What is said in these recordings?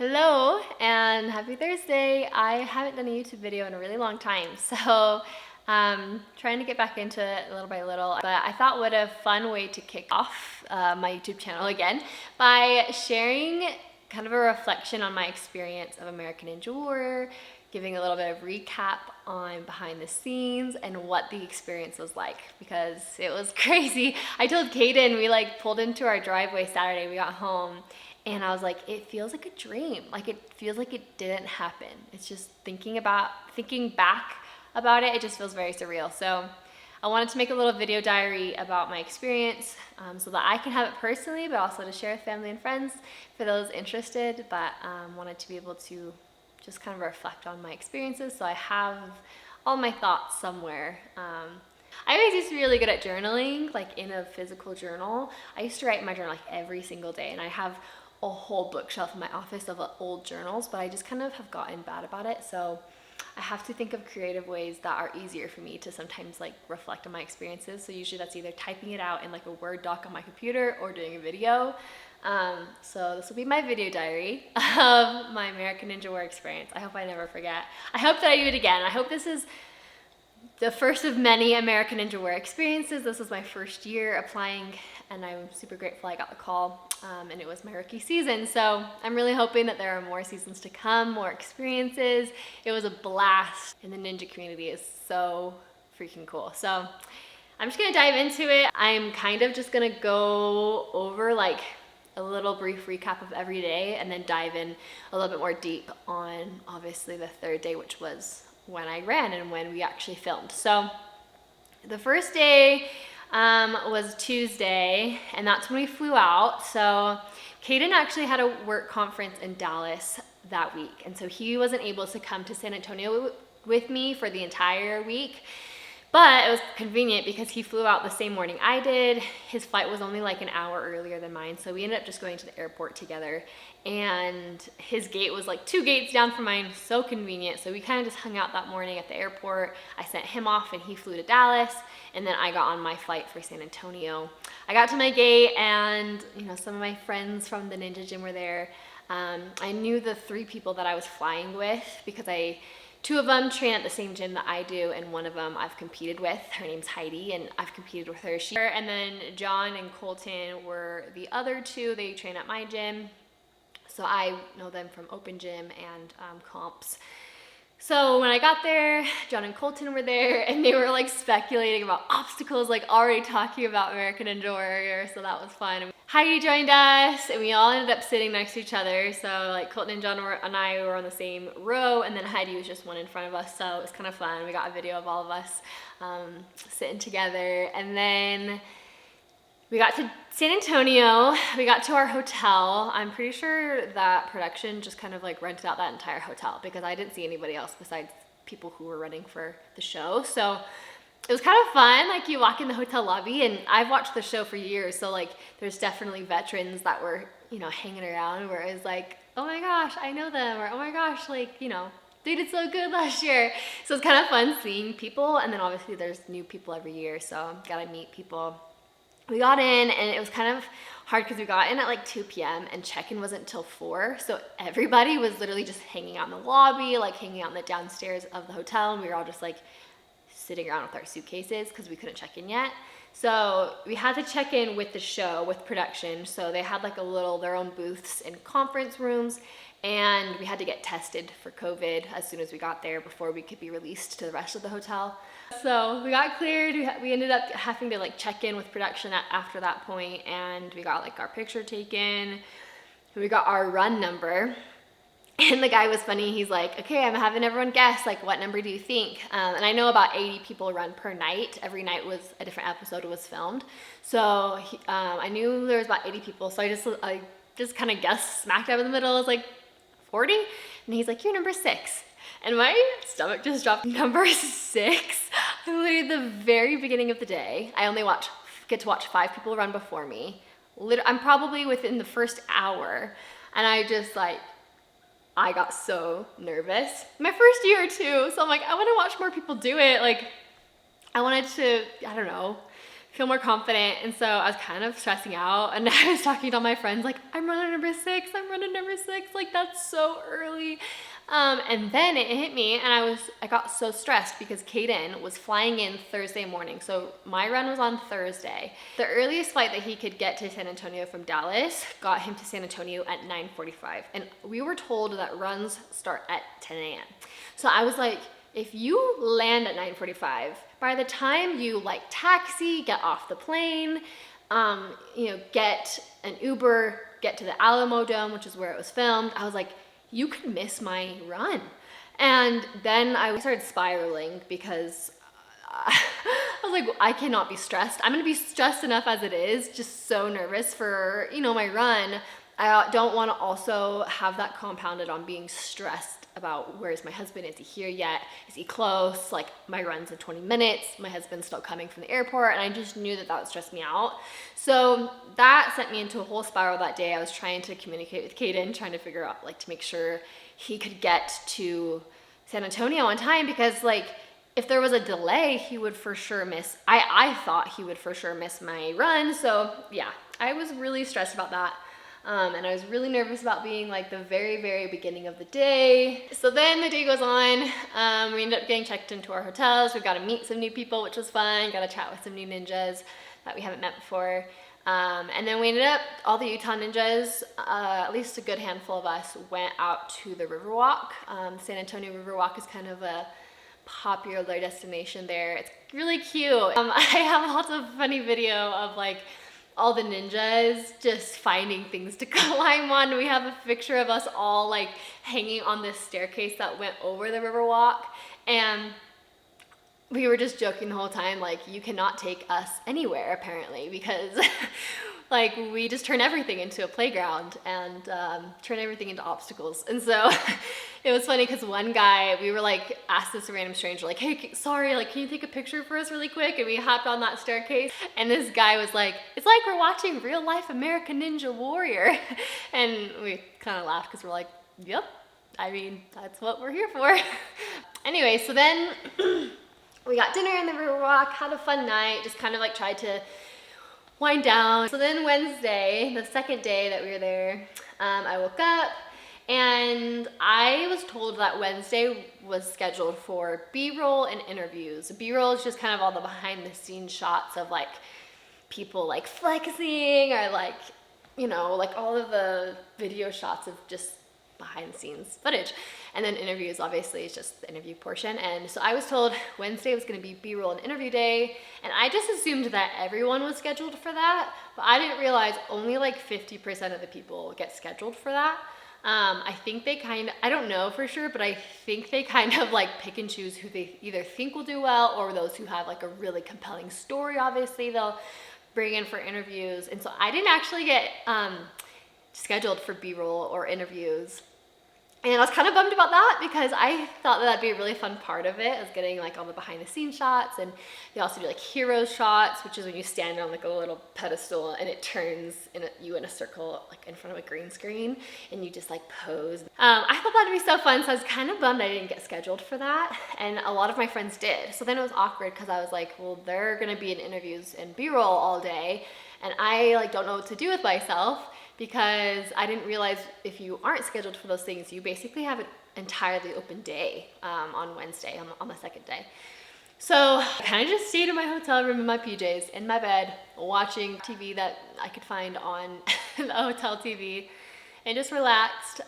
Hello and happy Thursday. I haven't done a YouTube video in a really long time, so trying to get back into it little by little. But I thought what a fun way to kick off my YouTube channel again by sharing kind of a reflection on my experience of American Ninja Warrior, giving a little bit of recap on behind the scenes and what the experience was like, because it was crazy. I told Kaden, we pulled into our driveway Saturday, we got home, and I was like, it feels like a dream. Like it feels like it didn't happen. It's just thinking back about it, it just feels very surreal. So I wanted to make a little video diary about my experience so that I can have it personally, but also to share with family and friends for those interested, but wanted to be able to just kind of reflect on my experiences so I have all my thoughts somewhere. I always used to be really good at journaling, like in a physical journal. I used to write in my journal like every single day, and I have a whole bookshelf in my office of old journals, but I just kind of have gotten bad about it. So I have to think of creative ways that are easier for me to sometimes reflect on my experiences. So usually that's either typing it out in a Word doc on my computer or doing a video. So this will be my video diary of my American Ninja Warrior experience. I hope I never forget. I hope that I do it again. I hope this is the first of many American Ninja Warrior experiences. This was my first year applying, and I'm super grateful I got the call, and it was my rookie season. So I'm really hoping that there are more seasons to come, more experiences. It was a blast, and the ninja community is so freaking cool. So I'm just gonna dive into it. I'm kind of just gonna go over a little brief recap of every day and then dive in a little bit more deep on obviously the third day, which was when I ran and when we actually filmed. So the first day was Tuesday, and that's when we flew out. So Kaden actually had a work conference in Dallas that week, and so he wasn't able to come to San Antonio with me for the entire week. But it was convenient because he flew out the same morning I did. His flight was only an hour earlier than mine, so we ended up just going to the airport together. And his gate was 2 gates down from mine, so convenient. So we kind of just hung out that morning at the airport. I sent him off and he flew to Dallas, and then I got on my flight for San Antonio. I got to my gate, and some of my friends from the Ninja Gym were there. I knew the 3 people that I was flying with because 2 of them train at the same gym that I do, and one of them I've competed with. Her name's Heidi, and I've competed with her. And then John and Colton were the other 2. They train at my gym, so I know them from open gym and comps. So when I got there, John and Colton were there, and they were speculating about obstacles, already talking about American Ninja Warrior, so that was fun. Heidi joined us, and we all ended up sitting next to each other. So Colton and John and I were on the same row, and then Heidi was just one in front of us, so it was kind of fun. We got a video of all of us sitting together, and then we got to San Antonio. We got to our hotel. I'm pretty sure that production just kind of rented out that entire hotel because I didn't see anybody else besides people who were running for the show. So it was kind of fun. You walk in the hotel lobby, and I've watched the show for years, so there's definitely veterans that were hanging around where it was oh my gosh, I know them, or oh my gosh, they did so good last year. So it's kind of fun seeing people, and then obviously there's new people every year, so gotta meet people. We got in, and it was kind of hard because we got in at 2 p.m. and check-in wasn't until 4. So everybody was literally just hanging out in the lobby, hanging out in the downstairs of the hotel, and we were all just sitting around with our suitcases because we couldn't check in yet. So we had to check in with the show, with production. So they had their own booths in conference rooms, and we had to get tested for COVID as soon as we got there before we could be released to the rest of the hotel. So we got cleared. We ended up having to check in with production after that point, and we got our picture taken. We got our run number, and the guy was funny. He's okay, I'm having everyone guess what number do you think? And I know about 80 people run per night. Every night was a different episode was filmed, so I knew there was about 80 people. So I just kind of guessed smack dab in the middle. I was 40, and he's you're number 6. And my stomach just dropped. Number 6. Literally the very beginning of the day. I only get to watch 5 people run before me. I'm probably within the first hour, and I just I got so nervous. My first year too, so I'm I want to watch more people do it. I wanted to, I don't know, feel more confident. And so I was kind of stressing out, and I was talking to all my friends like, I'm running number 6, I'm running number 6, like that's so early. And then it hit me, and I got so stressed because Caden was flying in Thursday morning. So my run was on Thursday. The earliest flight that he could get to San Antonio from Dallas got him to San Antonio at 9:45. And we were told that runs start at 10 a.m. So I was like, if you land at 9:45, by the time you like taxi, get off the plane, get an Uber, get to the Alamo Dome, which is where it was filmed, I was like, you could miss my run. And then I started spiraling because I was like, I cannot be stressed. I'm gonna be stressed enough as it is, just so nervous for, my run. I don't wanna also have that compounded on being stressed about where's my husband, is he here yet? Is he close? Like my run's in 20 minutes, my husband's still coming from the airport, and I just knew that would stress me out. So that sent me into a whole spiral that day. I was trying to communicate with Caden, trying to figure out to make sure he could get to San Antonio on time, because if there was a delay, he would for sure miss, I thought he would for sure miss my run. So yeah, I was really stressed about that. And I was really nervous about being the very, very beginning of the day. So then the day goes on. We ended up getting checked into our hotels. We got to meet some new people, which was fun. Got to chat with some new ninjas that we haven't met before. And then we ended up, all the Utah ninjas, at least a good handful of us, went out to the Riverwalk. San Antonio Riverwalk is kind of a popular destination there. It's really cute. I have lots of funny video of all the ninjas just finding things to climb on. We have a picture of us all hanging on this staircase that went over the Riverwalk, and we were just joking the whole time, you cannot take us anywhere apparently, because we just turn everything into a playground and turn everything into obstacles. And so it was funny because one guy, we were asked this random stranger, hey, sorry, can you take a picture for us really quick? And we hopped on that staircase, and this guy was like, it's like we're watching real life American Ninja Warrior. And we kind of laughed because we're like, yep, I mean, that's what we're here for. Anyway, so then we got dinner in the Riverwalk, had a fun night, just kind of tried to wind down. So then Wednesday, the second day that we were there, I woke up and I was told that Wednesday was scheduled for B-roll and interviews. B-roll is just kind of all the behind the scenes shots of people flexing, or all of the video shots of just behind the scenes footage. And then interviews, obviously, is just the interview portion. And so I was told Wednesday was gonna be B-roll and interview day, and I just assumed that everyone was scheduled for that, but I didn't realize only 50% of the people get scheduled for that. I think they I don't know for sure, but I think they kind of pick and choose who they either think will do well, or those who have a really compelling story, obviously, they'll bring in for interviews. And so I didn't actually get scheduled for B-roll or interviews. And I was kind of bummed about that, because I thought that'd be a really fun part of it, is getting all the behind the scenes shots. And they also do hero shots, which is when you stand on a little pedestal and it turns you in a circle in front of a green screen, and you just pose. I thought that'd be so fun, so I was kind of bummed I didn't get scheduled for that, and a lot of my friends did. So then it was awkward, because I was like, well, they're gonna be in interviews and B-roll all day, and I don't know what to do with myself, because I didn't realize if you aren't scheduled for those things, you basically have an entirely open day on Wednesday, on the second day. So I kind of just stayed in my hotel room in my PJs, in my bed, watching TV that I could find on the hotel TV, and just relaxed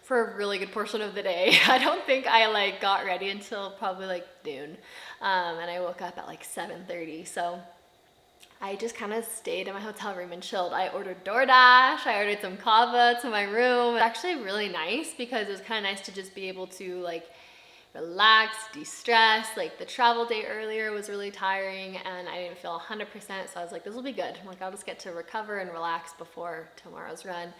for a really good portion of the day. I don't think I got ready until probably noon, and I woke up at 7:30. So I just kind of stayed in my hotel room and chilled. I ordered DoorDash, I ordered some kava to my room. It's actually really nice, because it was kind of nice to just be able to relax, de-stress. The travel day earlier was really tiring, and I didn't feel 100%, so I was like, this will be good. I'll just get to recover and relax before tomorrow's run.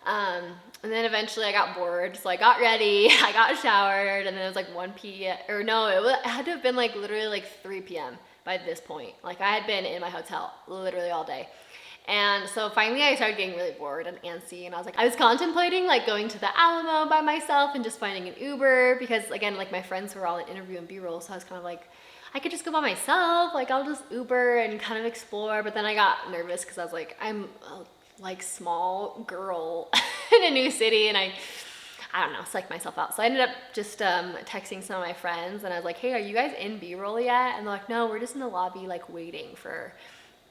And then eventually I got bored, so I got ready, I got showered, and then it was 1 p.m. or no, it had to have been literally 3 p.m. by this point. I had been in my hotel literally all day. And so finally I started getting really bored and antsy, and I was contemplating going to the Alamo by myself and just finding an Uber, because again, my friends were all in interview and B-roll, so I was kind of I could just go by myself. Like, I'll just Uber and kind of explore. But then I got nervous because I was like, I'm a like small girl in a new city, and I don't know, psych myself out. So I ended up just texting some of my friends, and I was like, hey, are you guys in B-roll yet? And they're like, no, we're just in the lobby, like waiting for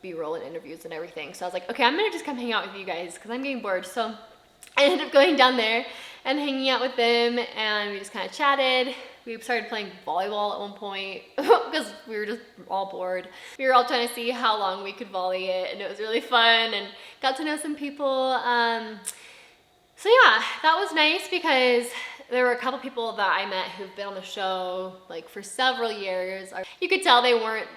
B-roll and interviews and everything. So I was like, okay, I'm gonna just come hang out with you guys because I'm getting bored. So I ended up going down there and hanging out with them, and we just kind of chatted. We started playing volleyball at one point because we were just all bored. We were all trying to see how long we could volley it, and it was really fun, and got to know some people. So yeah, that was nice because there were a couple people that I met who've been on the show like for several years. You could tell they weren't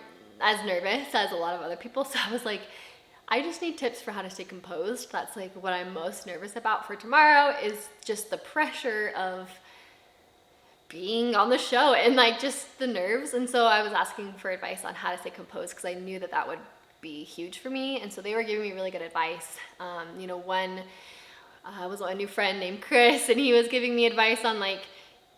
as nervous as a lot of other people. So I was like, I just need tips for how to stay composed. That's like what I'm most nervous about for tomorrow, is just the pressure of being on the show and like just the nerves. And so I was asking for advice on how to stay composed because I knew that that would be huge for me. And so they were giving me really good advice. One was a new friend named Chris, and he was giving me advice on like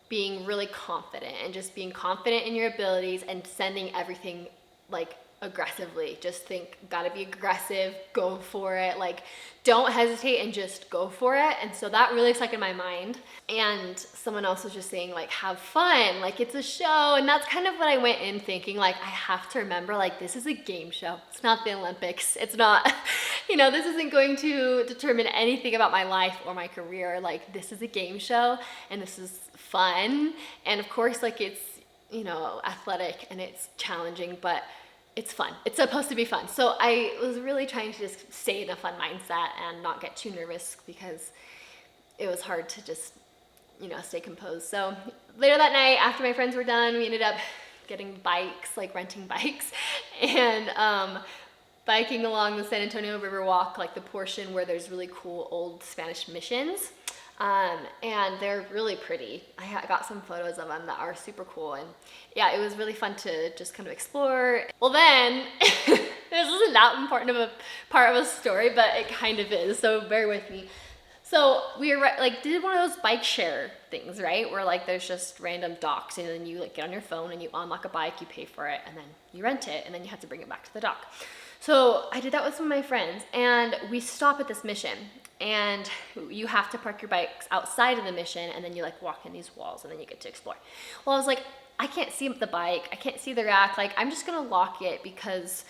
being really confident and just being confident in your abilities and sending everything like aggressively. Just think, gotta be aggressive, go for it, like don't hesitate and just go for it. And so that really stuck in my mind. And someone else was just saying like, have fun, like it's a show. And that's kind of what I went in thinking, like I have to remember, like this is a game show, it's not the Olympics, it's not this isn't going to determine anything about my life or my career. Like this is a game show and this is fun, and of course like it's athletic and it's challenging, but it's fun. It's supposed to be fun. So I was really trying to just stay in a fun mindset and not get too nervous because it was hard to just, stay composed. So later that night, after my friends were done, we ended up getting bikes, like renting bikes, and biking along the San Antonio River Walk, like the portion where there's really cool old Spanish missions. And they're really pretty. I got some photos of them that are super cool, and yeah, it was really fun to just kind of explore. Well then, this isn't that important of a part of a story, but it kind of is, so bear with me. So we were like did one of those bike share things, right? Where like there's just random docks, and then you like get on your phone and you unlock a bike, you pay for it, and then you rent it, and then you have to bring it back to the dock. So I did that with some of my friends, and we stop at this mission, and you have to park your bikes outside of the mission, and then you like walk in these walls, and then you get to explore. Well, I was like, I can't see the bike, I can't see the rack, like I'm just gonna lock it because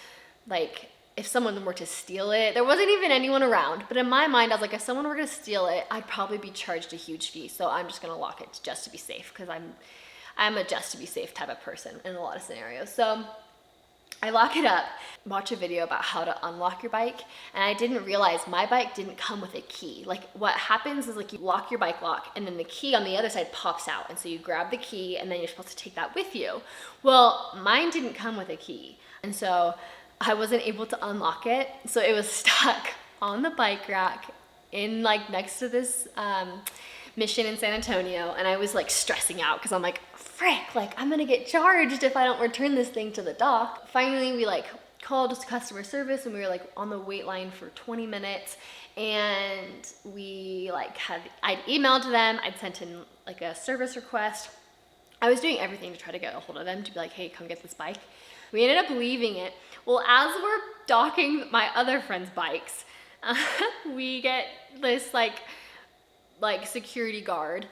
like if someone were to steal it, there wasn't even anyone around, but in my mind I was like, if someone were gonna steal it, I'd probably be charged a huge fee, so I'm just gonna lock it just to be safe, because I'm a just to be safe type of person in a lot of scenarios. So I lock it up, watch a video about how to unlock your bike, and I didn't realize my bike didn't come with a key. Like what happens is like you lock your bike lock, and then the key on the other side pops out, and so you grab the key and then you're supposed to take that with you. Well, mine didn't come with a key, and so I wasn't able to unlock it, so it was stuck on the bike rack in like next to this mission in San Antonio, and I was like stressing out because I'm like, frick, like I'm gonna get charged if I don't return this thing to the dock. Finally, we like called customer service, and we were like on the wait line for 20 minutes, and we like I'd emailed them, I'd sent in like a service request. I was doing everything to try to get a hold of them to be like, hey, come get this bike. We ended up leaving it. Well, as we're docking my other friends' bikes, we get this like security guard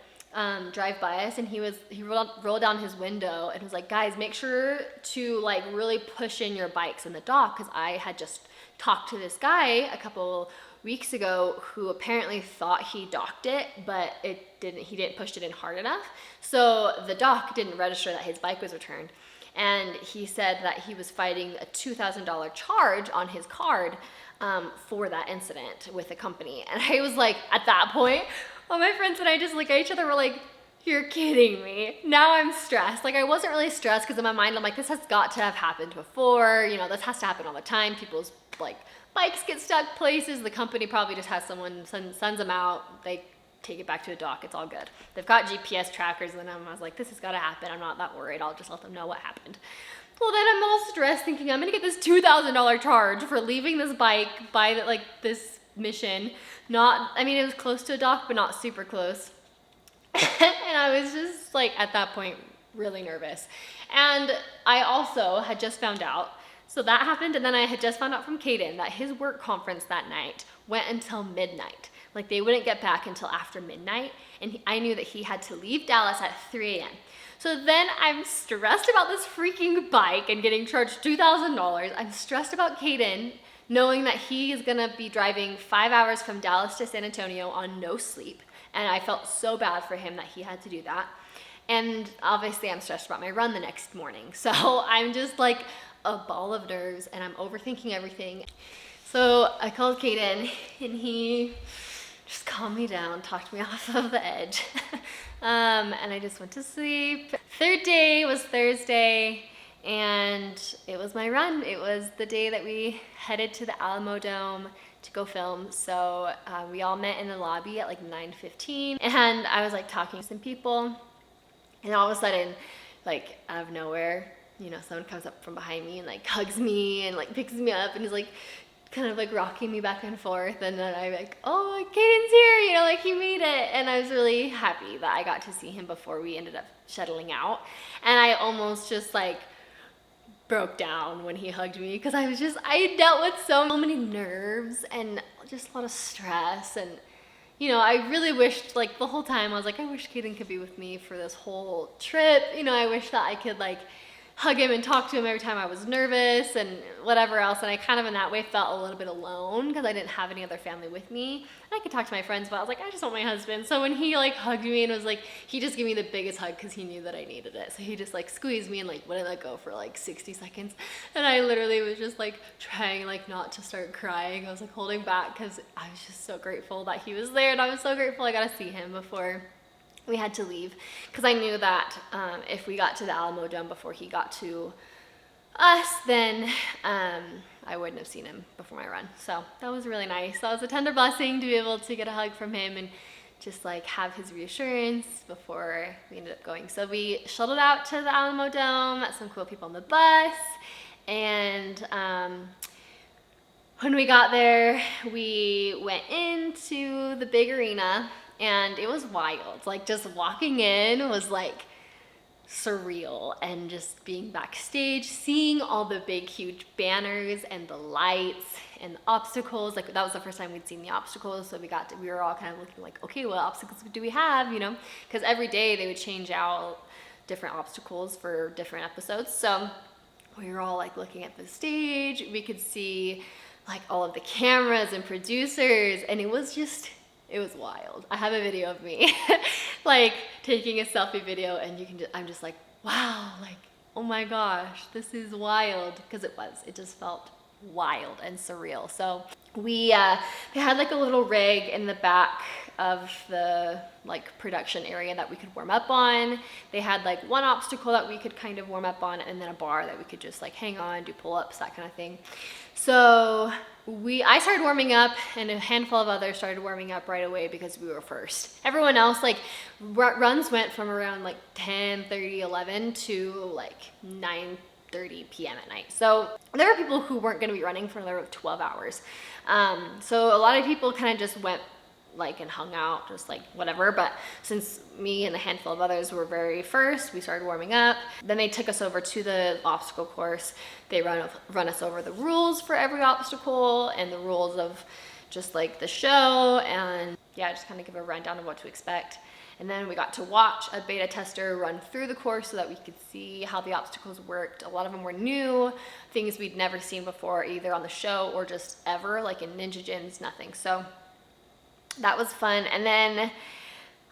drive by us, and he rolled down his window and was like, guys, make sure to like really push in your bikes in the dock, because I had just talked to this guy a couple weeks ago who apparently thought he docked it, but he didn't push it in hard enough, so the dock didn't register that his bike was returned, and he said that he was fighting a $2,000 charge on his card for that incident with the company. And I was like, at that point, all my friends and I just look at each other, we're like, you're kidding me. Now I'm stressed. Like I wasn't really stressed because in my mind I'm like, this has got to have happened before, this has to happen all the time. People's like bikes get stuck places, the company probably just has someone sends them out, they take it back to a dock, it's all good. They've got GPS trackers, and then I was like, this has got to happen, I'm not that worried, I'll just let them know what happened. Well, then I'm all stressed thinking I'm gonna get this $2,000 charge for leaving this bike by this mission. It was close to a dock, but not super close. And I was just like, at that point, really nervous. And I also had just found out, so that happened, and then I had just found out from Caden that his work conference that night went until midnight. Like they wouldn't get back until after midnight, and I knew that he had to leave Dallas at 3 a.m. So then I'm stressed about this freaking bike and getting charged $2,000. I'm stressed about Caden, knowing that he is gonna be driving 5 hours from Dallas to San Antonio on no sleep. And I felt so bad for him that he had to do that. And obviously I'm stressed about my run the next morning. So I'm just like a ball of nerves and I'm overthinking everything. So I called Caden and he just calmed me down, talked me off of the edge. And I just went to sleep. Third day was Thursday and it was my run. It was the day that we headed to the Alamo Dome to go film. So we all met in the lobby at like 9:15 and I was like talking to some people and all of a sudden, like out of nowhere, you know, someone comes up from behind me and like hugs me and like picks me up and is like kind of like rocking me back and forth, and then I'm like, oh, Caden's here, you know, like he made it. And I was really happy that I got to see him before we ended up shuttling out. And I almost just like broke down when he hugged me because I dealt with so many nerves and just a lot of stress. And you know, I really wished, like the whole time I was like, I wish Caden could be with me for this whole trip. You know, I wish that I could like hug him and talk to him every time I was nervous and whatever else. And I kind of in that way felt a little bit alone because I didn't have any other family with me. And I could talk to my friends, but I was like, I just want my husband. So when he like hugged me and was like, he just gave me the biggest hug because he knew that I needed it. So he just like squeezed me and like wouldn't let go for like 60 seconds. And I literally was just like trying like not to start crying. I was like holding back because I was just so grateful that he was there. And I was so grateful I got to see him before we had to leave, because I knew that if we got to the Alamo Dome before he got to us, then I wouldn't have seen him before my run. So that was really nice. That was a tender blessing to be able to get a hug from him and just like have his reassurance before we ended up going. So we shuttled out to the Alamo Dome, met some cool people on the bus, and when we got there, we went into the big arena. And it was wild. Like just walking in was like surreal, and just being backstage, seeing all the big huge banners and the lights and the obstacles. Like that was the first time we'd seen the obstacles, so we were all kind of looking like, okay, what obstacles do we have, you know, because every day they would change out different obstacles for different episodes. So we were all like looking at the stage. We could see like all of the cameras and producers, and it was wild. I have a video of me like taking a selfie video, and I'm just like, wow, like, oh my gosh, this is wild, because it just felt wild and surreal. So they had like a little rig in the back of the like production area that we could warm up on. They had like one obstacle that we could kind of warm up on, and then a bar that we could just like hang on, do pull-ups, that kind of thing. So I started warming up, and a handful of others started warming up right away because we were first. Everyone else, like runs went from around like 10:30, 11 to like 9:30 p.m. at night. So there were people who weren't going to be running for another 12 hours. So a lot of people kind of just went like and hung out, just like whatever. But since me and a handful of others were very first, we started warming up. Then they took us over to the obstacle course. They run us over the rules for every obstacle and the rules of just like the show, and yeah, just kind of give a rundown of what to expect. And then we got to watch a beta tester run through the course so that we could see how the obstacles worked. A lot of them were new, things we'd never seen before, either on the show or just ever, like in Ninja Gyms, nothing. So that was fun. And then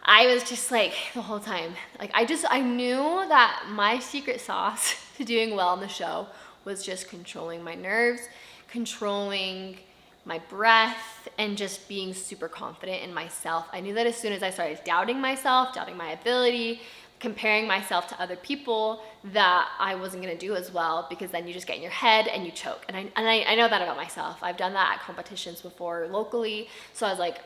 I was just like the whole time, like I knew that my secret sauce to doing well on the show was just controlling my nerves, controlling my breath, and just being super confident in myself. I knew that as soon as I started doubting myself, doubting my ability, comparing myself to other people, that I wasn't gonna do as well, because then you just get in your head and you choke. And I know that about myself. I've done that at competitions before locally. So I was like,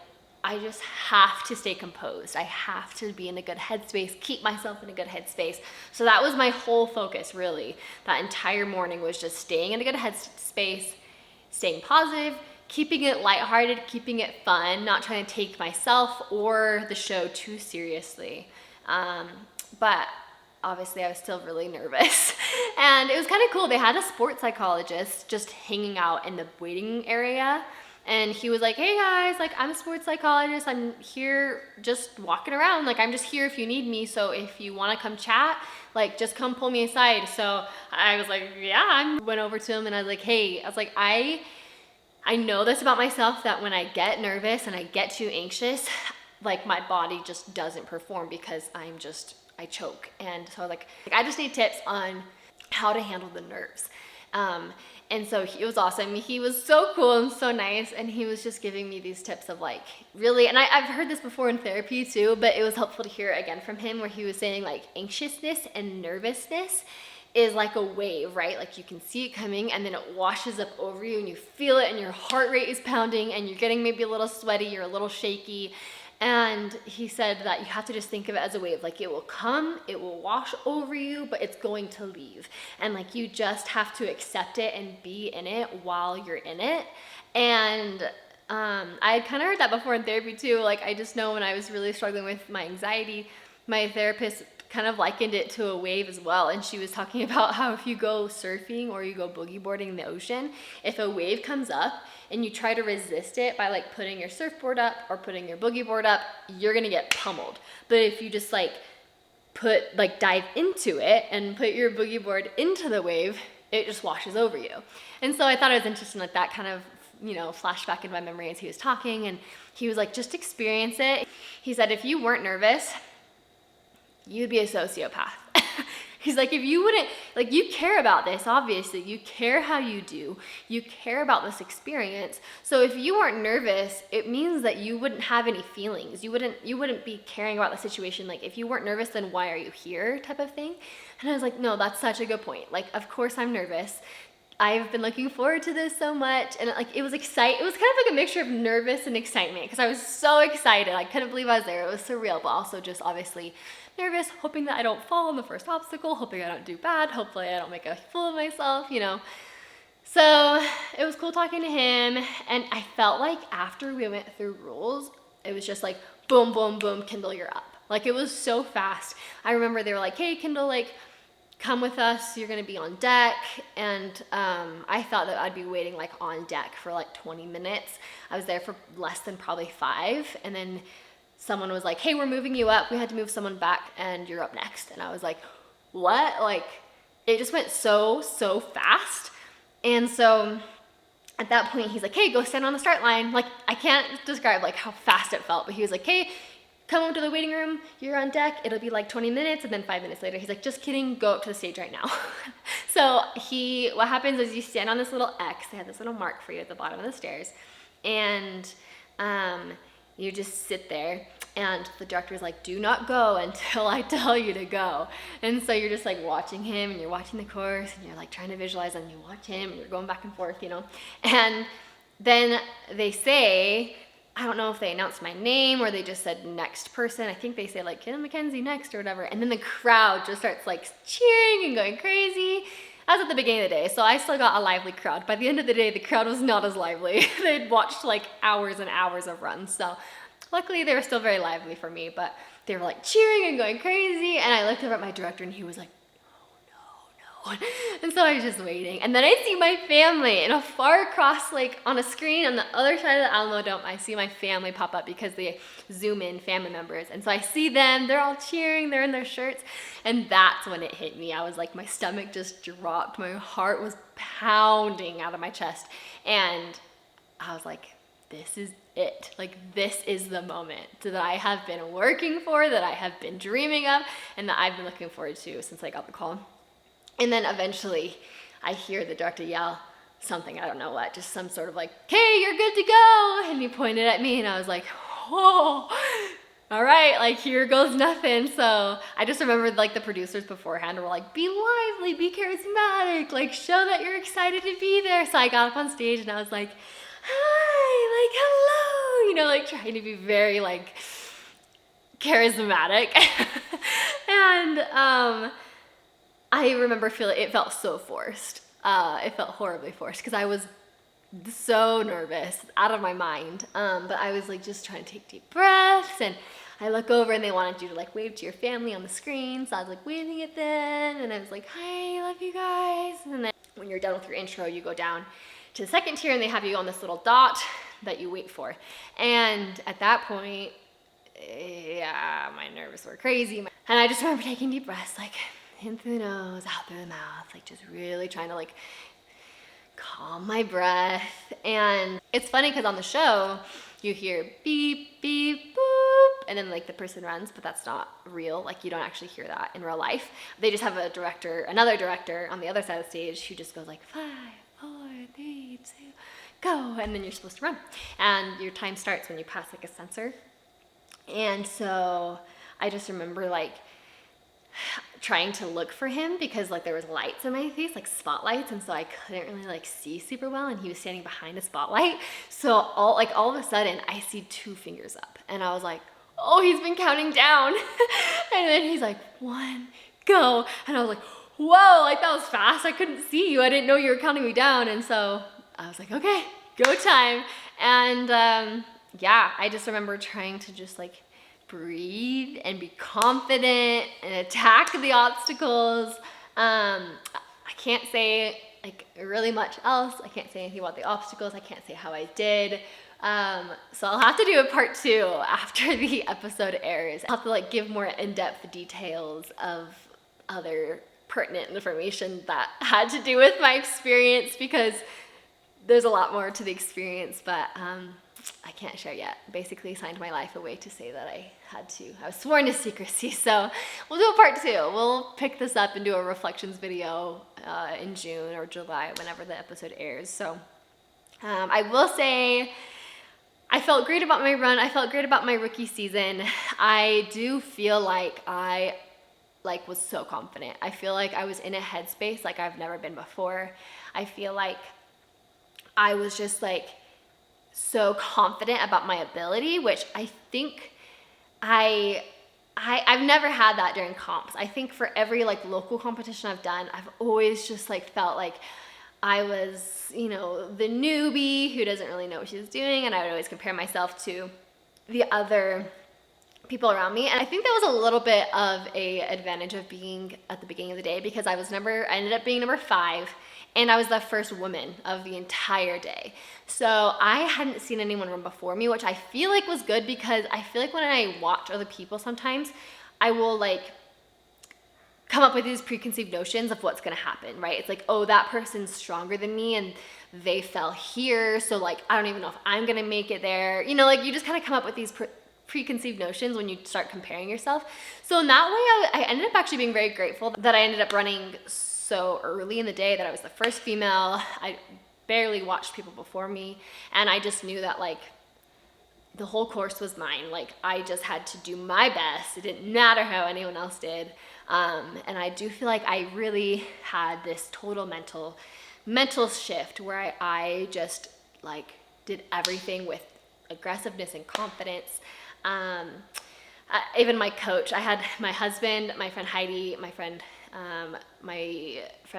I just have to stay composed. I have to be in a good headspace, keep myself in a good headspace. So that was my whole focus, really. That entire morning was just staying in a good headspace, staying positive, keeping it lighthearted, keeping it fun, not trying to take myself or the show too seriously. But obviously I was still really nervous. And it was kind of cool. They had a sports psychologist just hanging out in the waiting area. And he was like, hey guys, like I'm a sports psychologist. I'm here just walking around. Like I'm just here if you need me. So if you want to come chat, like just come pull me aside. So I was like, yeah, I went over to him and I was like, hey, I was like, I know this about myself, that when I get nervous and I get too anxious, like my body just doesn't perform because I choke. And so like I just need tips on how to handle the nerves. And so it was awesome. He was so cool and so nice. And he was just giving me these tips of like really, and I've heard this before in therapy too, but it was helpful to hear it again from him, where he was saying like anxiousness and nervousness is like a wave, right? Like you can see it coming and then it washes up over you and you feel it and your heart rate is pounding and you're getting maybe a little sweaty, you're a little shaky. And he said that you have to just think of it as a wave. Like it will come, it will wash over you, but it's going to leave. And like you just have to accept it and be in it while you're in it. And I had kind of heard that before in therapy too. Like I just know when I was really struggling with my anxiety, my therapist kind of likened it to a wave as well. And she was talking about how if you go surfing or you go boogie boarding in the ocean, if a wave comes up and you try to resist it by like putting your surfboard up or putting your boogie board up, you're gonna get pummeled. But if you just like dive into it and put your boogie board into the wave, it just washes over you. And so I thought it was interesting, like that kind of, flashed back in my memory as he was talking. And he was like, just experience it. He said, if you weren't nervous, you'd be a sociopath. He's like, if you wouldn't, like you care about this, obviously, you care how you do, you care about this experience. So if you weren't nervous, it means that you wouldn't have any feelings. You wouldn't be caring about the situation. Like if you weren't nervous, then why are you here, type of thing. And I was like, no, that's such a good point. Like, of course I'm nervous. I've been looking forward to this so much. And like, it was kind of like a mixture of nervous and excitement, because I was so excited. I couldn't believe I was there. It was surreal, but also just obviously nervous, hoping that I don't fall on the first obstacle, hoping I don't do bad, hopefully I don't make a fool of myself, So it was cool talking to him. And I felt like after we went through rules, it was just like, boom, boom, boom, Kendall, you're up. Like it was so fast. I remember they were like, hey, Kendall, like, come with us, you're gonna be on deck. And I thought that I'd be waiting like on deck for like 20 minutes. I was there for less than probably 5. And then someone was like, hey, we're moving you up. We had to move someone back and you're up next. And I was like, what? Like it just went so fast. And so at that point he's like, hey, go stand on the start line. Like I can't describe like how fast it felt, but he was like, hey, come up to the waiting room, you're on deck, it'll be like 20 minutes, and then 5 minutes later, he's like, just kidding, go up to the stage right now. So what happens is you stand on this little X, they have this little mark for you at the bottom of the stairs, and you just sit there, and the director's like, do not go until I tell you to go. And so you're just like watching him, and you're watching the course, and you're like trying to visualize, and you watch him, and you're going back and forth, and then they say, I don't know if they announced my name or they just said next person. I think they say like Kim McKenzie next or whatever. And then the crowd just starts like cheering and going crazy. I was at the beginning of the day, so I still got a lively crowd. By the end of the day, the crowd was not as lively. They'd watched like hours and hours of runs. So luckily they were still very lively for me, but they were like cheering and going crazy. And I looked over at my director and he was like, and so I was just waiting. And then I see my family in a far across, like on a screen on the other side of the Alamo Dome. I see my family pop up because they zoom in family members. And so I see them, they're all cheering, they're in their shirts. And that's when it hit me. I was like, my stomach just dropped. My heart was pounding out of my chest. And I was like, this is it. Like, this is the moment that I have been working for, that I have been dreaming of, and that I've been looking forward to since I got the call. And then eventually I hear the director yell something, I don't know what, just some sort of like, hey, you're good to go. And he pointed at me and I was like, oh, all right, like here goes nothing. So I just remembered like the producers beforehand were like, be lively, be charismatic, like show that you're excited to be there. So I got up on stage and I was like, hi, like hello, like trying to be very like charismatic. And I remember it felt so forced. It felt horribly forced because I was so nervous, out of my mind. But I was like just trying to take deep breaths, and I look over and they wanted you to like wave to your family on the screen. So I was like waving at them and I was like, hi, love you guys. And then when you're done with your intro, you go down to the second tier and they have you on this little dot that you wait for. And at that point, yeah, my nerves were crazy. And I just remember taking deep breaths, like in through the nose, out through the mouth, like just really trying to like calm my breath. And it's funny because on the show, you hear beep, beep, boop, and then like the person runs, but that's not real. Like you don't actually hear that in real life. They just have another director on the other side of the stage who just goes like 5, 4, 3, 2, go. And then you're supposed to run. And your time starts when you pass like a sensor. And so I just remember like trying to look for him because like there was lights in my face, like spotlights, and so I couldn't really like see super well, and he was standing behind a spotlight. So all of a sudden I see 2 fingers up and I was like, oh, he's been counting down. And then he's like 1, go. And I was like, whoa, like that was fast. I couldn't see you. I didn't know you were counting me down. And so I was like, okay, go time. And yeah, I just remember trying to just like breathe and be confident and attack the obstacles. I can't say like really much else. I can't say anything about the obstacles. I can't say how I did. So I'll have to do a part 2 after the episode airs. I'll have to like give more in-depth details of other pertinent information that had to do with my experience, because there's a lot more to the experience, but I can't share yet. Basically signed my life away to say that I was sworn to secrecy. So we'll do a part 2. We'll pick this up and do a reflections video in June or July, whenever the episode airs. So I will say I felt great about my run. I felt great about my rookie season. I do feel like I was so confident. I feel like I was in a headspace like I've never been before. I feel like I was just like so confident about my ability, which I think I've never had that during comps. I think for every like local competition I've done, I've always just like felt like I was, you know, the newbie who doesn't really know what she's doing, and I would always compare myself to the other people around me. And I think that was a little bit of a advantage of being at the beginning of the day, because I ended up being number 5, and I was the first woman of the entire day. So I hadn't seen anyone run before me, which I feel like was good, because I feel like when I watch other people sometimes, I will like come up with these preconceived notions of what's gonna happen, right? It's like, oh, that person's stronger than me and they fell here, so like I don't even know if I'm gonna make it there. You know, like you just kind of come up with these preconceived notions when you start comparing yourself. So in that way, I ended up actually being very grateful that I ended up running so early in the day, that I was the first female. I barely watched people before me, and I just knew that like the whole course was mine. Like I just had to do my best. It didn't matter how anyone else did. And I do feel like I really had this total mental shift where I just like did everything with aggressiveness and confidence. Even my coach, I had my husband, my friend Heidi, my friend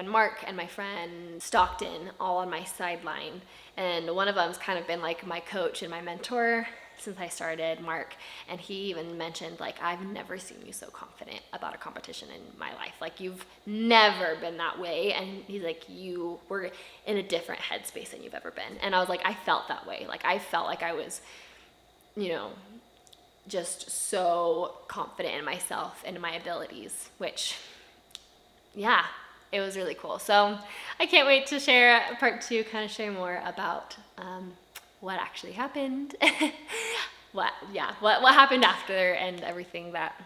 Mark, and my friend Stockton all on my sideline. And one of them's kind of been like my coach and my mentor since I started, Mark. And he even mentioned like, I've never seen you so confident about a competition in my life. Like you've never been that way. And he's like, you were in a different headspace than you've ever been. And I was like, I felt that way. Like I felt like I was, you know, just so confident in myself and in my abilities, which, yeah, it was really cool. So I can't wait to share part 2, kind of share more about what actually happened, what happened after, and everything that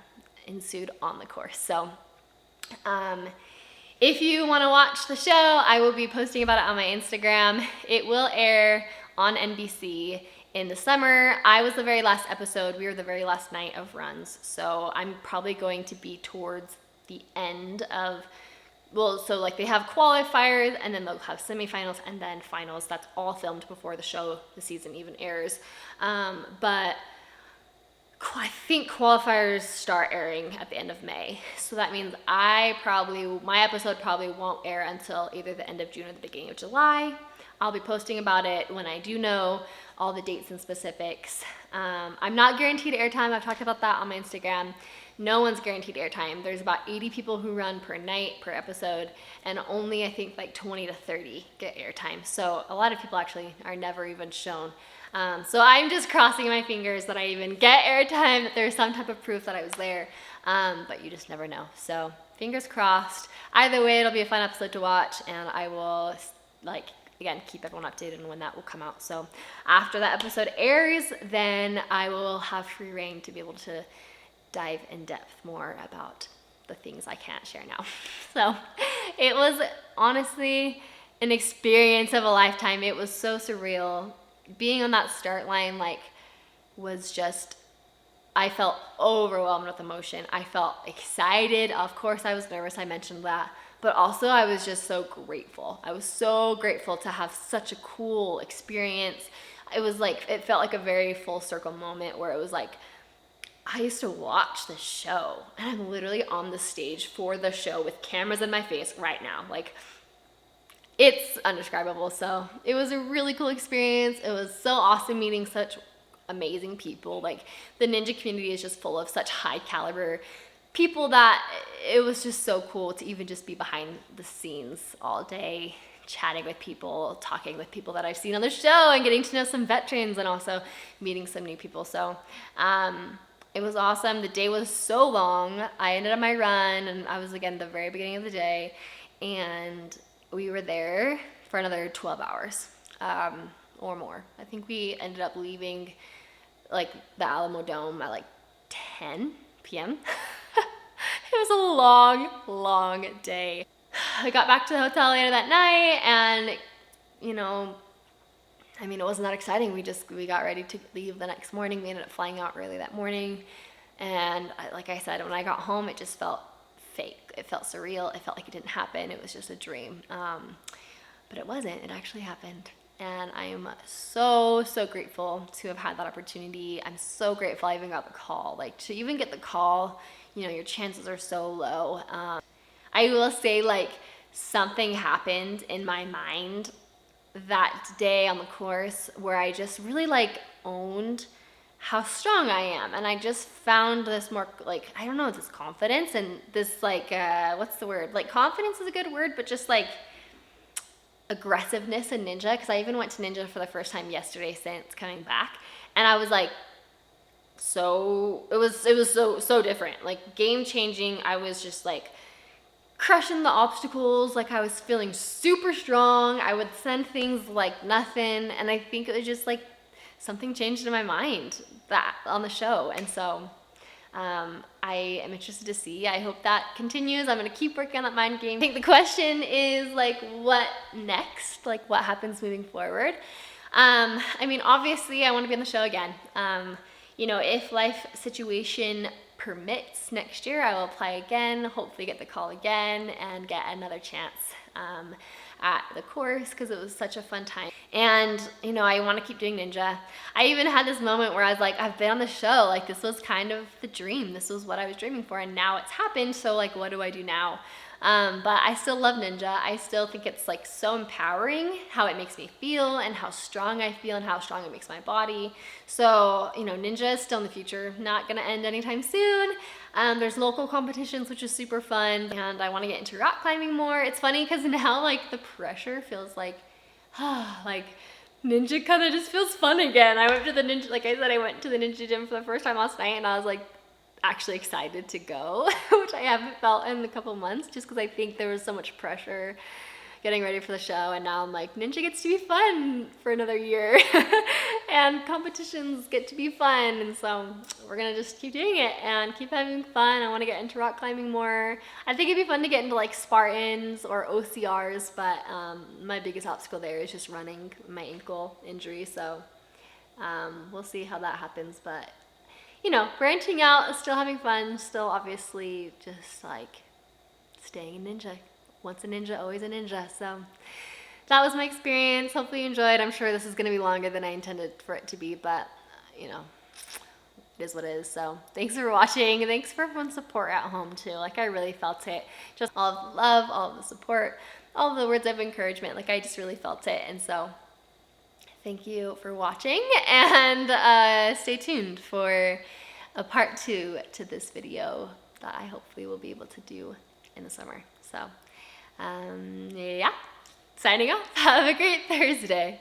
ensued on the course. So if you want to watch the show, I will be posting about it on my Instagram. It will air on NBC in the summer. I was the very last episode. We were the very last night of runs. So I'm probably going to be towards the end of, well, so like they have qualifiers, and then they'll have semifinals and then finals. That's all filmed before the season even airs. But I think qualifiers start airing at the end of May. So that means my episode probably won't air until either the end of June or the beginning of July. I'll be posting about it when I do know all the dates and specifics. I'm not guaranteed airtime. I've talked about that on my Instagram. No one's guaranteed airtime. There's about 80 people who run per night, per episode, and only I think like 20 to 30 get airtime. So a lot of people actually are never even shown. So I'm just crossing my fingers that I even get airtime, that there's some type of proof that I was there. But you just never know. So fingers crossed. Either way, it'll be a fun episode to watch, and I will again, keep everyone updated on when that will come out. So after that episode airs, then I will have free reign to be able to dive in depth more about the things I can't share now. So it was honestly an experience of a lifetime. It was so surreal. Being on that start line, was just, I felt overwhelmed with emotion. I felt excited. Of course, I was nervous. I mentioned that. But also, I was just so grateful. I was so grateful to have such a cool experience. It felt like a very full circle moment where it was like, I used to watch the show, and I'm literally on the stage for the show with cameras in my face right now. It's indescribable. So it was a really cool experience. It was so awesome meeting such amazing people. The ninja community is just full of such high caliber people that it was just so cool to even just be behind the scenes all day, chatting with people, talking with people that I've seen on the show, and getting to know some veterans, and also meeting some new people. So it was awesome. The day was so long. I ended up my run, and I was again the very beginning of the day, and we were there for another 12 hours or more. I think we ended up leaving the Alamo Dome at 10 p.m. It was a long, long day. I got back to the hotel later that night, and it wasn't that exciting. We got ready to leave the next morning. We ended up flying out early that morning, and like I said, when I got home, it just felt fake. It felt surreal. It felt like it didn't happen. It was just a dream. But it wasn't. It actually happened. And I am so, so grateful to have had that opportunity. I'm so grateful I even got the call. To even get the call, your chances are so low. I will say, something happened in my mind that day on the course where I just really, owned how strong I am. And I just found this more, I don't know, this confidence and this, what's the word? Confidence is a good word, but just, aggressiveness in ninja, because I even went to ninja for the first time yesterday since coming back, and I was it was so different, game changing. I was just crushing the obstacles. I was feeling super strong. I would send things like nothing, and I think it was just something changed in my mind that on the show. And so I am interested to see. I hope that continues. I'm going to keep working on that mind game. I think the question is what next? What happens moving forward? Obviously I want to be on the show again. If life situation permits next year, I will apply again, hopefully get the call again, and get another chance at the course, because it was such a fun time. And I want to keep doing ninja. I even had this moment where I was I've been on the show, this was kind of the dream. This was what I was dreaming for, and now it's happened. So what do I do now? But I still love ninja. I still think it's so empowering how it makes me feel, and how strong I feel, and how strong it makes my body. So ninja is still in the future, not gonna end anytime soon. There's local competitions, which is super fun, and I want to get into rock climbing more. It's funny because now the pressure feels ninja kind of just feels fun again. I went to the ninja, like I said, I went to the ninja gym for the first time last night, and I was actually excited to go, which I haven't felt in a couple months, just because I think there was so much pressure getting ready for the show. And now I'm ninja gets to be fun for another year and competitions get to be fun, and so we're gonna just keep doing it and keep having fun. I want to get into rock climbing more. I think it'd be fun to get into Spartans or OCRs, but my biggest obstacle there is just running, my ankle injury. So we'll see how that happens. But branching out, still having fun, still obviously just staying a ninja. Once a ninja, always a ninja. So that was my experience. Hopefully you enjoyed. I'm sure this is going to be longer than I intended for it to be, but it is what it is. So thanks for watching. Thanks for everyone's support at home too. I really felt it. Just all of the love, all of the support, all of the words of encouragement. I just really felt it. And so thank you for watching, and stay tuned for a part 2 to this video that I hopefully will be able to do in the summer. So yeah, signing off. Have a great Thursday.